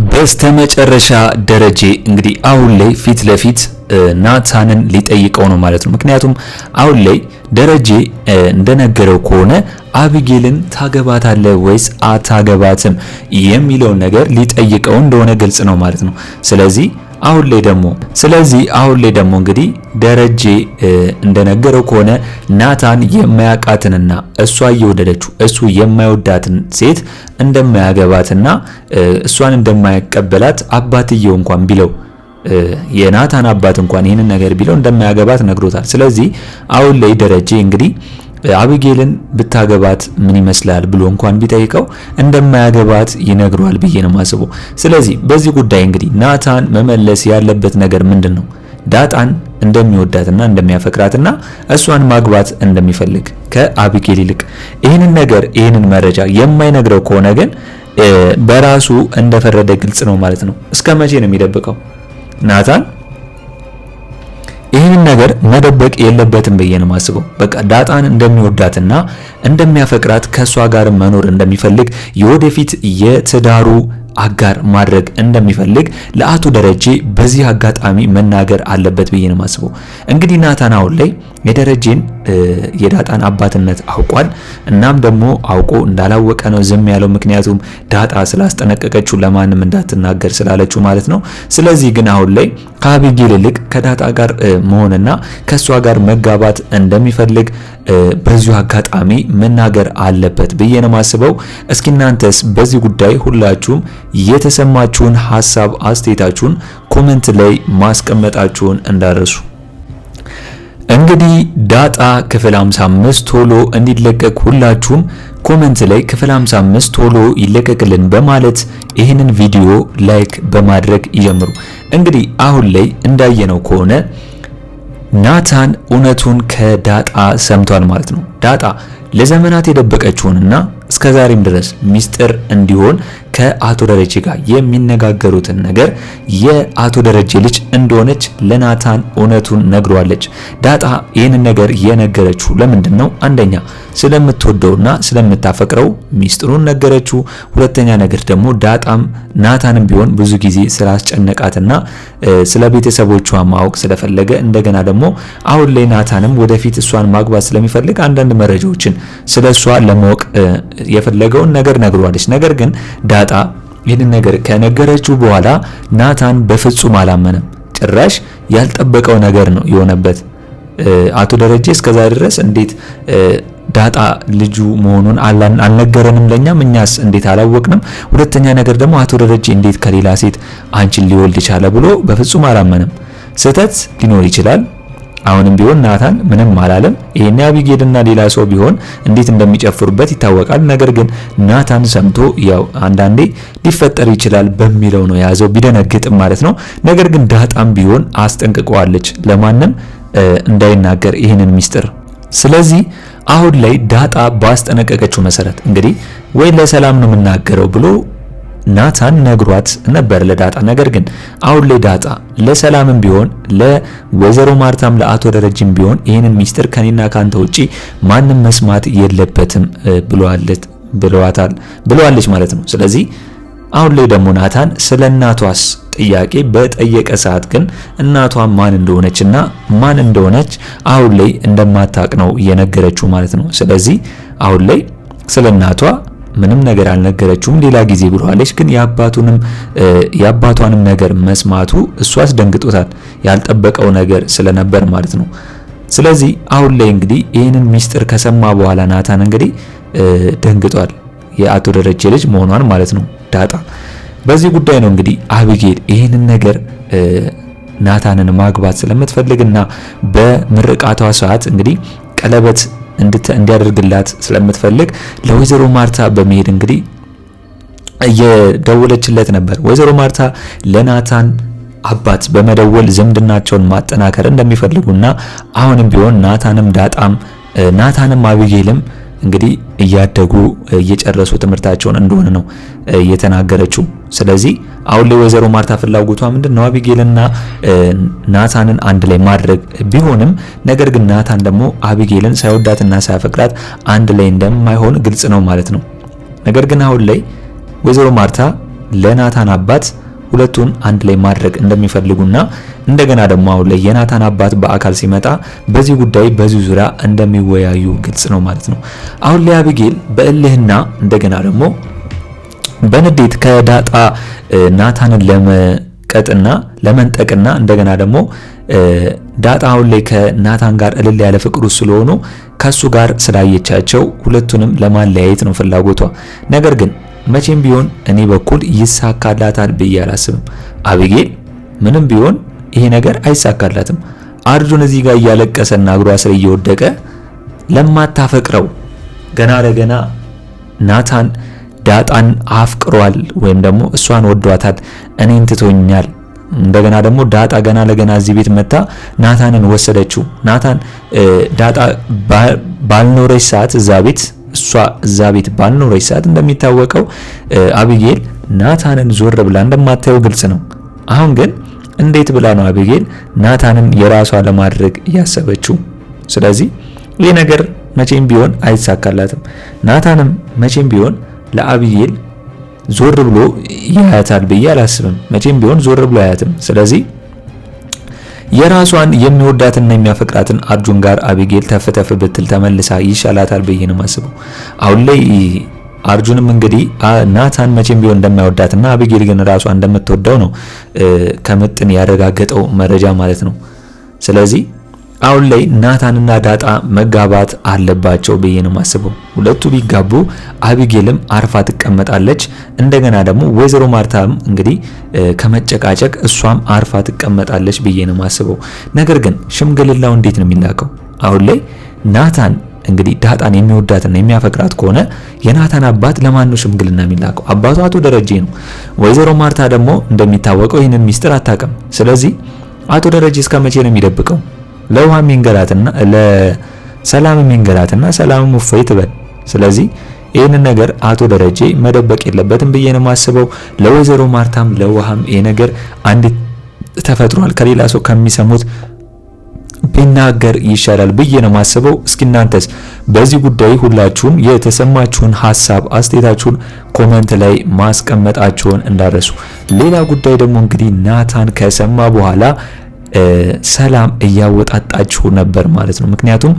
በስተመጨረሻ ደረጀ እንግዲህ አሁን ላይ ፊት ለፊት ናታንን ሊጠይቀው ነው ማለት ነው። ምክንያቱም አሁን ላይ ደረጀ እንደነገረው ከሆነ አቢጌልን ታገባታለህ ወይስ አታገባትም የሚለውን ነገር ሊጠይቀው እንደሆነ ግልጽ ነው ማለት ነው። ስለዚህ አሁን ላይ ደግሞ እንግዲህ ደረጀ እንደነገረው ከሆነ ናታን የማያውቃትንና እሷ እየወደደችው እሱ የማይወዳትን ሴት እንደማያገባትና እሷን እንደማይቀበላት አባትየው እንኳን ቢለው የናታን አባት እንኳን ይህንን ነገር ቢለው እንደማያገባት ነግሮታል። ስለዚህ አሁን ላይ ደረጀ እንግዲህ አቢጌልን ብታገባት ምን ይመስላል ብሎ እንኳን ቢጠይቀው እንደማያገባት ይነግረዋል ብዬ ነው የማስበው። ስለዚህ በዚህ ጉዳይ እንግዲህ ናታን መመለስ ያለበት ነገር ምንድነው? ዳጣን እንደሚወዳትና እንደሚያፈቅራትና እሷን ማግባት እንደሚፈልግ ከአቢጌል ይልቅ ይህንን መረጃ የማይነግረው ከሆነ ግን በራሱ እንደፈረደ ግልጽ ነው ማለት ነው። እስከ መቼ ነው የሚደብቀው ናታን? ይህንን ነገር መደበቅ የለበትም ብዬ ነው የማስበው። በቃ ዳጣን እንደሚወዳትና እንደሚያፈቅራት ከሷ ጋር መኖር እንደሚፈልግ የወደፊት የትዳሩ አጋር ማድረግ እንደሚፈልግ ለአቶ ደረጀ በዚህ አጋጣሚ መናገር አለበት ብዬ ነው የማስበው። እንግዲህ ናታን አሁን ላይ የደረጀን የዳጣን አባትነት አውቋል። እናም ደግሞ አውቆ እንዳላወቀ ነው ዝም ያለው። ምክንያቱም ዳጣ ስላስጠነቀቀችው ለማንም እንዳትናገር ስላለችው ማለት ነው። ስለዚህ ግን አሁን ላይ ከአቢጌል ይልቅ ከዳጣ ጋር መሆንና ከሷ ጋር መጋባት እንደሚፈልግ በዚሁ አጋጣሚ መናገር አለበት ብዬ ነው የማስበው። እስኪ እናንተስ በዚህ ጉዳይ ሁላችሁም የተሰማችሁን ሐሳብ አስተያየታችሁን ኮሜንት ላይ ማስቀመጣችሁን እንዳረሱ። እንግዲህ ዳጣ ክፍል 55 ቶሎ እንዲለቀቅ ሁላችሁም ኮሜንት ላይ ክፍል 55 ቶሎ ይለቀቅልን በማለት ይህንን ቪዲዮ ላይክ በማድረግ ይጀምሩ። እንግዲህ አሁን ላይ እንዳየነው ከሆነ ናታን እውነቱን ከዳጣ ሰምቷል ማለት ነው። ዳጣ ለዘመናት የደበቀችውንና እስከዛሬም ድረስ ሚስጥር እንዲሆን ከአቶ ደረጀ ጋር የሚነጋገሩትን ነገር የአቶ ደረጀ ልጅ እንደሆነች ለናታን እውነቱን ነግሯለች። ዳጣ ይህንን ነገር የነገረችው ለምንድን ነው? አንደኛ ስለምትወደውና ስለምታፈቅረው ሚስጥሩን ነገረችው። ሁለተኛ ነገር ደግሞ ዳጣም ናታንም ቢሆን ብዙ ጊዜ ስላስጨነቃትና ስለ ቤተሰቦቿ ማወቅ ስለፈለገ እንደገና ደግሞ አሁን ላይ ናታንም ወደፊት እሷን ማግባት ስለሚፈልግ አንዳንድ መረጃዎችን ስለሷ ለማወቅ የፈለገውን ነገር ነግሯለች። ነገር ግን ዳጣ ይህንን ነገር ከነገረችው በኋላ ናታን በፍጹም አላመነም። ጭራሽ ያልጠበቀው ነገር ነው የሆነበት። አቶ ደረጀ እስከዛ ድረስ እንዴት ዳጣ ልጁ መሆኑን አልነገረንም ለኛም፣ እኛስ እንዴት አላወቅንም? ሁለተኛ ነገር ደግሞ አቶ ደረጀ እንዴት ከሌላ ሴት አንቺን ሊወልድ ቻለ ብሎ በፍጹም አላመነም። ስህተት ሊኖር ይችላል። አሁንም ቢሆን ናታን ምንም አላለም። ይሄን አቢጌልና ሌላ ሰው ቢሆን እንዴት እንደሚጨፍሩበት ይታወቃል። ነገር ግን ናታን ሰምቶ ያው አንዳንዴ ሊፈጠር ይችላል በሚለው ነው ያዘው፣ ቢደነግጥም ማለት ነው። ነገር ግን ዳጣም ቢሆን አስጠንቅቀዋለች ለማንም እንዳይናገር ይህንን ሚስጥር። ስለዚህ አሁን ላይ ዳጣ ባስጠነቀቀችው መሰረት እንግዲህ ወይ ለሰላም ነው የምናገረው ብሎ ናታን ነግሯት ነበር ለዳጣ። ነገር ግን አሁን ላይ ዳጣ ለሰላምም ቢሆን ለወይዘሮ ማርታም ለአቶ ደረጀም ቢሆን ይህንን ሚስጥር ከኔና ካንተ ውጪ ማንም መስማት የለበትም ብለዋለች ማለት ነው። ስለዚህ አሁን ላይ ደግሞ ናታን ስለ እናቷስ ጥያቄ በጠየቀ ሰዓት ግን እናቷ ማን እንደሆነች አሁን ላይ እንደማታቅ ነው እየነገረችው ማለት ነው። ስለዚህ አሁን ላይ ስለ እናቷ ምንም ነገር አልነገረችውም። ሌላ ጊዜ ብለዋለች። ግን የአባቷንም ነገር መስማቱ እሱ አስደንግጦታል። ያልጠበቀው ነገር ስለነበር ማለት ነው። ስለዚህ አሁን ላይ እንግዲህ ይህንን ሚስጥር ከሰማ በኋላ ናታን እንግዲህ ደንግጧል። የአቶ ደረጀ ልጅ መሆኗን ማለት ነው ዳጣ። በዚህ ጉዳይ ነው እንግዲህ አቢጌል ይህንን ነገር ናታንን ማግባት ስለምትፈልግና በምርቃቷ ሰዓት እንግዲህ ቀለበት እንዲያደርግላት ስለምትፈልግ ለወይዘሮ ማርታ በመሄድ እንግዲህ እየደወለችለት ነበር። ወይዘሮ ማርታ ለናታን አባት በመደወል ዝምድናቸውን ማጠናከር እንደሚፈልጉና አሁንም ቢሆን ናታንም አቢጌልም እንግዲህ እያደጉ እየጨረሱ ትምህርታቸውን እንደሆነ ነው የተናገረችው። ስለዚህ አሁን ላይ ወይዘሮ ማርታ ፍላጎቷ ምንድነው? አቢጌልና ናታንን አንድ ላይ ማድረግ ቢሆንም ነገር ግን ናታን ደግሞ አቢጌልን ሳይወዳትና ሳያፈቅራት አንድ ላይ እንደማይሆን ግልጽ ነው ማለት ነው። ነገር ግን አሁን ላይ ወይዘሮ ማርታ ለናታን አባት ሁለቱን አንድ ላይ ማድረግ እንደሚፈልጉና እንደገና ደግሞ አሁን ላይ የናታን አባት በአካል ሲመጣ በዚህ ጉዳይ በዚህ ዙሪያ እንደሚወያዩ ግልጽ ነው ማለት ነው። አሁን ላይ አቢጌል በእልህና እንደገና ደግሞ በንዴት ከዳጣ ናታንን ለመቀጥና ለመንጠቅና እንደገና ደግሞ ዳጣ አሁን ላይ ከናታን ጋር እልል ያለ ፍቅሩ ስለሆኑ ከሱ ጋር ስላየቻቸው ሁለቱንም ለማለያየት ነው ፍላጎቷ። ነገር ግን መቼም ቢሆን እኔ በኩል ይሳካላታል ብዬ አላስብም። አቢጌል ምንም ቢሆን ይሄ ነገር አይሳካላትም። አርጁን እዚህ ጋር እያለቀሰና እግሯ ስር እየወደቀ ለማታፈቅረው ገና ለገና ናታን ዳጣን አፍቅሯል ወይም ደግሞ እሷን ወዷታል፣ እኔን ትቶኛል። እንደገና ደግሞ ዳጣ ገና ለገና እዚህ ቤት መጣ ናታንን ወሰደችው። ናታን ዳጣ ባልኖረች ሰዓት እሷ እዛ ቤት ባልኖረች ሰዓት እንደሚታወቀው አቢጌል ናታንን ዞር ብላ እንደማታየው ግልጽ ነው። አሁን ግን እንዴት ብላ ነው አቢጌል ናታንን የራሷ ለማድረግ ያሰበችው? ስለዚህ ይህ ነገር መቼም ቢሆን አይሳካላትም። ናታንም መቼም ቢሆን ለአቢጌል ዞር ብሎ ያያታል ብዬ አላስብም። መቼም ቢሆን ዞር ብሎ ያያትም። ስለዚህ የራሷን የሚወዳትና የሚያፈቅራትን አርጁን ጋር አቢጌል ተፍተፍ ብትል ተመልሳ ይሻላታል ብዬ ነው የማስበው። አሁን ላይ አርጁንም እንግዲህ ናታን መቼም ቢሆን እንደማይወዳትና አቢጌል ግን ራሷ እንደምትወደው ነው ከምጥን ያረጋገጠው መረጃ ማለት ነው። ስለዚህ አሁን ላይ ናታንና ዳጣ መጋባት አለባቸው ብዬ ነው የማስበው። ሁለቱ ቢጋቡ አቢጌልም አርፋ ትቀመጣለች። እንደገና ደግሞ ወይዘሮ ማርታም እንግዲህ ከመጨቃጨቅ እሷም አርፋ ትቀመጣለች ብዬ ነው የማስበው። ነገር ግን ሽምግልናው እንዴት ነው የሚላከው? አሁን ላይ ናታን እንግዲህ ዳጣን የሚወዳትና የሚያፈቅራት ከሆነ የናታን አባት ለማን ነው ሽምግልና የሚላከው? አባቱ አቶ ደረጀ ነው። ወይዘሮ ማርታ ደግሞ እንደሚታወቀው ይህንን ሚስጥር አታውቅም። ስለዚህ አቶ ደረጀ እስከ መቼ ነው የሚደብቀው? ለውሃ የሚንገላትና ለሰላም የሚንገላትና ሰላም ውፈይ ትበል። ስለዚህ ይህንን ነገር አቶ ደረጀ መደበቅ የለበትም ብዬ ነው የማስበው። ለወይዘሮ ማርታም ለውሃም ይሄ ነገር አንድ ተፈጥሯል ከሌላ ሰው ከሚሰሙት ቢናገር ይሻላል ብዬ ነው የማስበው። እስኪ እናንተስ በዚህ ጉዳይ ሁላችሁም የተሰማችሁን ሐሳብ አስተያየታችሁን ኮሜንት ላይ ማስቀመጣችሁን እንዳረሱ። ሌላ ጉዳይ ደግሞ እንግዲህ ናታን ከሰማ በኋላ ሰላም እያወጣጣችሁ ነበር ማለት ነው። ምክንያቱም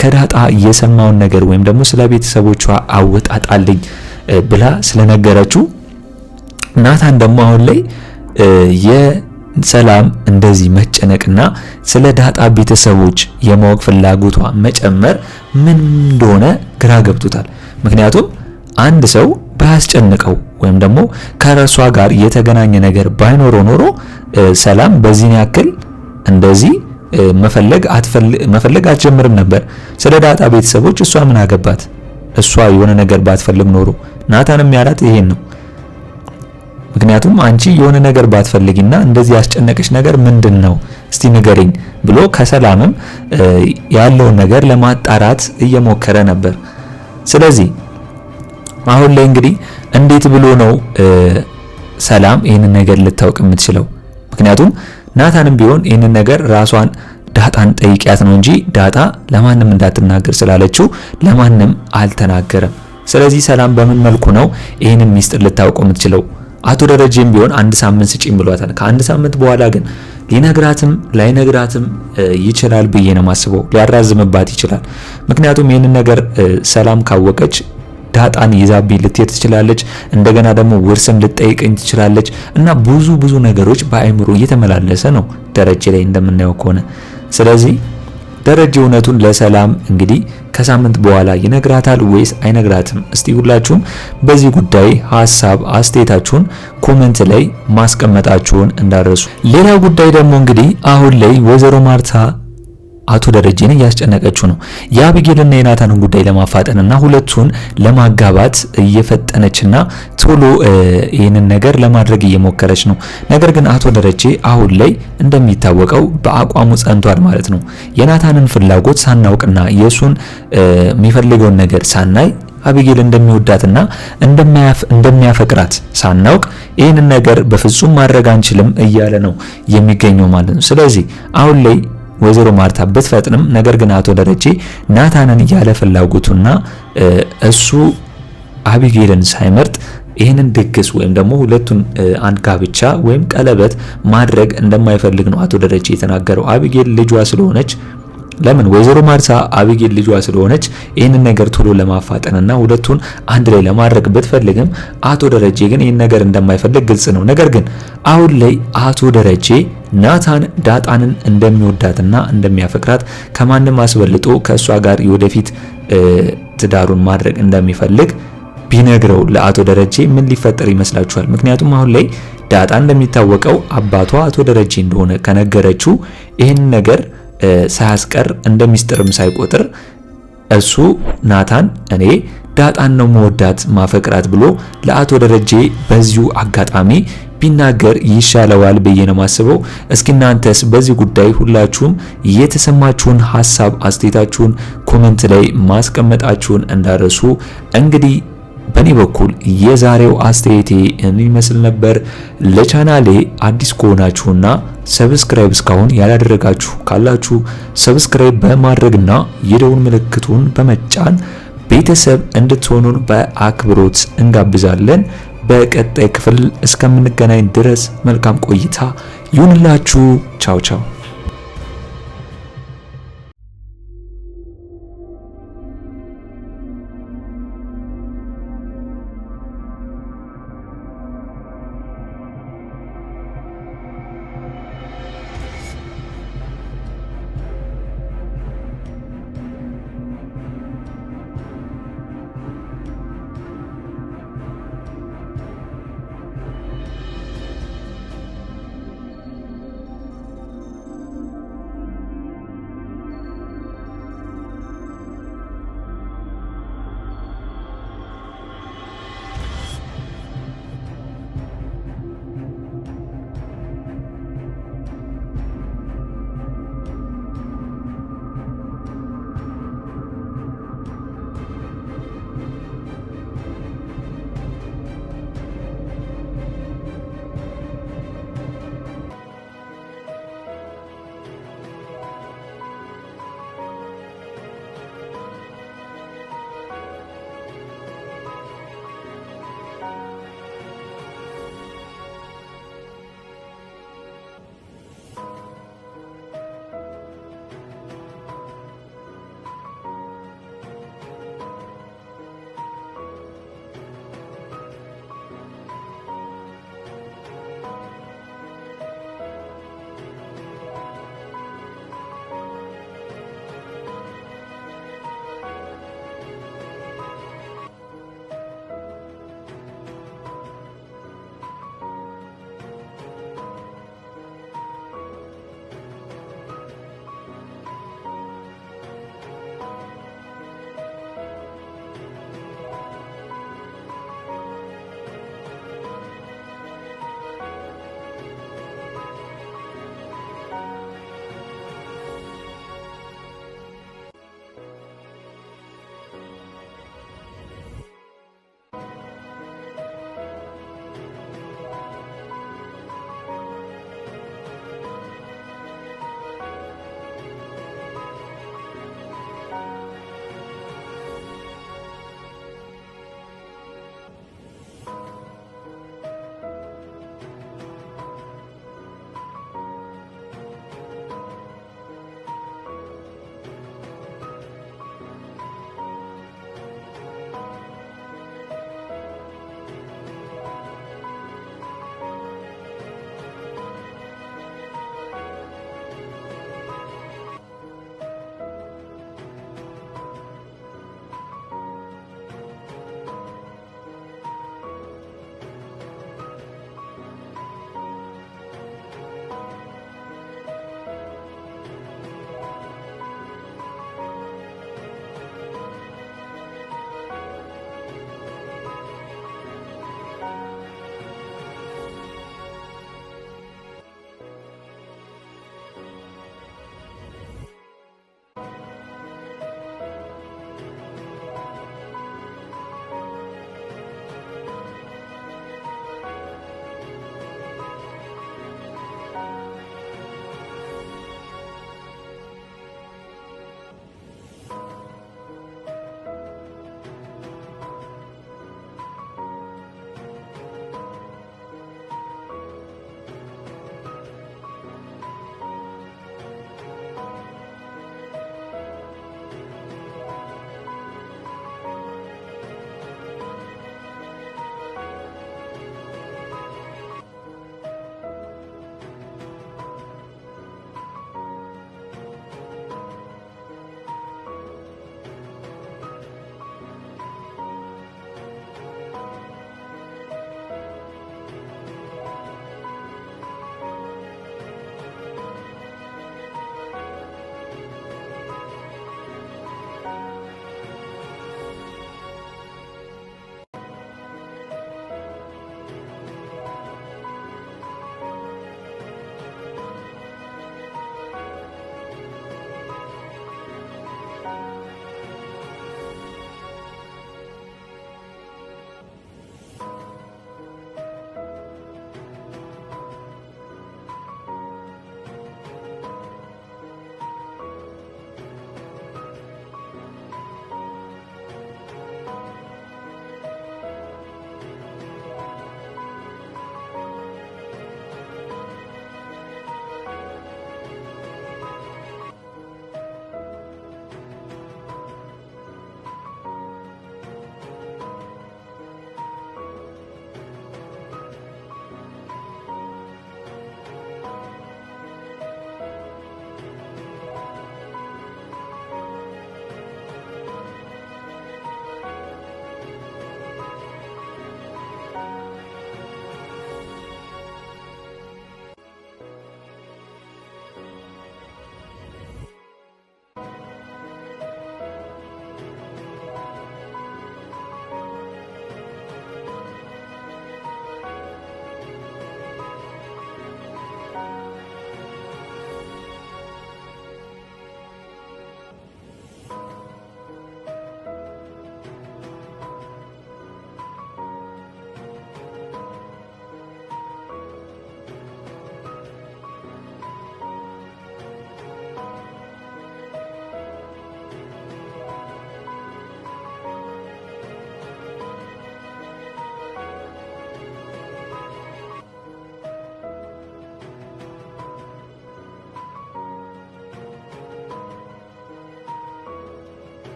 ከዳጣ የሰማውን ነገር ወይም ደግሞ ስለ ቤተሰቦቿ አወጣጣልኝ ብላ ስለነገረችው ናታን ደግሞ አሁን ላይ የሰላም እንደዚህ መጨነቅና ስለ ዳጣ ቤተሰቦች የማወቅ ፍላጎቷ መጨመር ምን እንደሆነ ግራ ገብቶታል። ምክንያቱም አንድ ሰው ባያስጨንቀው ወይም ደግሞ ከራሷ ጋር የተገናኘ ነገር ባይኖረው ኖሮ ሰላም በዚህን ያክል እንደዚህ መፈለግ አትጀምርም ነበር። ስለ ዳጣ ቤተሰቦች እሷ ምን አገባት? እሷ የሆነ ነገር ባትፈልግ ኖሮ ናታንም ያላት ይሄን ነው። ምክንያቱም አንቺ የሆነ ነገር ባትፈልጊና እንደዚህ ያስጨነቀሽ ነገር ምንድነው እስቲ ንገሪኝ ብሎ ከሰላምም ያለውን ነገር ለማጣራት እየሞከረ ነበር። ስለዚህ አሁን ላይ እንግዲህ እንዴት ብሎ ነው ሰላም ይህንን ነገር ልታውቅ የምትችለው? ምክንያቱም ናታንም ቢሆን ይህንን ነገር ራሷን ዳጣን ጠይቂያት ነው እንጂ ዳጣ ለማንም እንዳትናገር ስላለችው ለማንም አልተናገረም። ስለዚህ ሰላም በምን መልኩ ነው ይህንን ሚስጥር ልታውቀው የምትችለው? አቶ ደረጀም ቢሆን አንድ ሳምንት ስጪኝ ብሏታል። ከአንድ ሳምንት በኋላ ግን ሊነግራትም ላይነግራትም ይችላል ብዬ ነው የማስበው። ሊያራዝምባት ይችላል። ምክንያቱም ይህንን ነገር ሰላም ካወቀች ዳጣን ይዛብኝ ልትሄድ ትችላለች። እንደገና ደግሞ ውርስም ልትጠይቀኝ ትችላለች እና ብዙ ነገሮች በአይምሮ እየተመላለሰ ነው ደረጀ ላይ እንደምናየው ከሆነ። ስለዚህ ደረጀ እውነቱን ለሰላም እንግዲህ ከሳምንት በኋላ ይነግራታል ወይስ አይነግራትም? እስቲ ሁላችሁም በዚህ ጉዳይ ሐሳብ አስተያየታችሁን ኮሜንት ላይ ማስቀመጣችሁን እንዳረሱ። ሌላ ጉዳይ ደግሞ እንግዲህ አሁን ላይ ወይዘሮ ማርታ አቶ ደረጀን እያስጨነቀችው ነው። የአቢጌልና የናታንን ጉዳይ ለማፋጠንና ሁለቱን ለማጋባት እየፈጠነችና ቶሎ ይህንን ነገር ለማድረግ እየሞከረች ነው። ነገር ግን አቶ ደረጀ አሁን ላይ እንደሚታወቀው በአቋሙ ጸንቷል ማለት ነው። የናታንን ፍላጎት ሳናውቅና የሱን የሚፈልገውን ነገር ሳናይ አቢጌል እንደሚወዳትና እንደሚያፈቅራት ሳናውቅ ይህንን ነገር በፍጹም ማድረግ አንችልም እያለ ነው የሚገኘው ማለት ነው። ስለዚህ አሁን ላይ ወይዘሮ ማርታ ብትፈጥንም ነገር ግን አቶ ደረጀ ናታንን ያለ ፍላጎቱና እሱ አቢጌልን ሳይመርጥ ይህንን ድግስ ወይም ደግሞ ሁለቱን አንድ ጋብቻ ወይም ቀለበት ማድረግ እንደማይፈልግ ነው አቶ ደረጀ የተናገረው። አቢጌል ልጇ ስለሆነች ለምን ወይዘሮ ማርታ አቢጌል ልጇ ስለሆነች ይህንን ነገር ቶሎ ለማፋጠንና ሁለቱን አንድ ላይ ለማድረግ ብትፈልግም አቶ ደረጀ ግን ይህን ነገር እንደማይፈልግ ግልጽ ነው። ነገር ግን አሁን ላይ አቶ ደረጀ ናታን ዳጣንን እንደሚወዳትና እንደሚያፈቅራት ከማንም አስበልጦ ከእሷ ጋር የወደፊት ትዳሩን ማድረግ እንደሚፈልግ ቢነግረው ለአቶ ደረጀ ምን ሊፈጠር ይመስላችኋል? ምክንያቱም አሁን ላይ ዳጣ እንደሚታወቀው አባቷ አቶ ደረጀ እንደሆነ ከነገረችው ይህን ነገር ሳያስቀር እንደሚስጥርም ሳይቆጥር እሱ ናታን እኔ ዳጣን ነው መወዳት ማፈቅራት ብሎ ለአቶ ደረጀ በዚሁ አጋጣሚ ቢናገር ይሻለዋል ብዬ ነው ማስበው። እስኪ እናንተስ በዚህ ጉዳይ ሁላችሁም የተሰማችሁን ሐሳብ አስተያየታችሁን ኮሜንት ላይ ማስቀመጣችሁን እንዳረሱ። እንግዲህ በኔ በኩል የዛሬው አስተያየቴ የሚመስል ነበር። ለቻናሌ አዲስ ከሆናችሁና ሰብስክራይብ እስካሁን ያላደረጋችሁ ካላችሁ ሰብስክራይብ በማድረግና የደውል ምልክቱን በመጫን ቤተሰብ እንድትሆኑን በአክብሮት እንጋብዛለን። በቀጣይ ክፍል እስከምንገናኝ ድረስ መልካም ቆይታ ይሁንላችሁ። ቻው ቻው።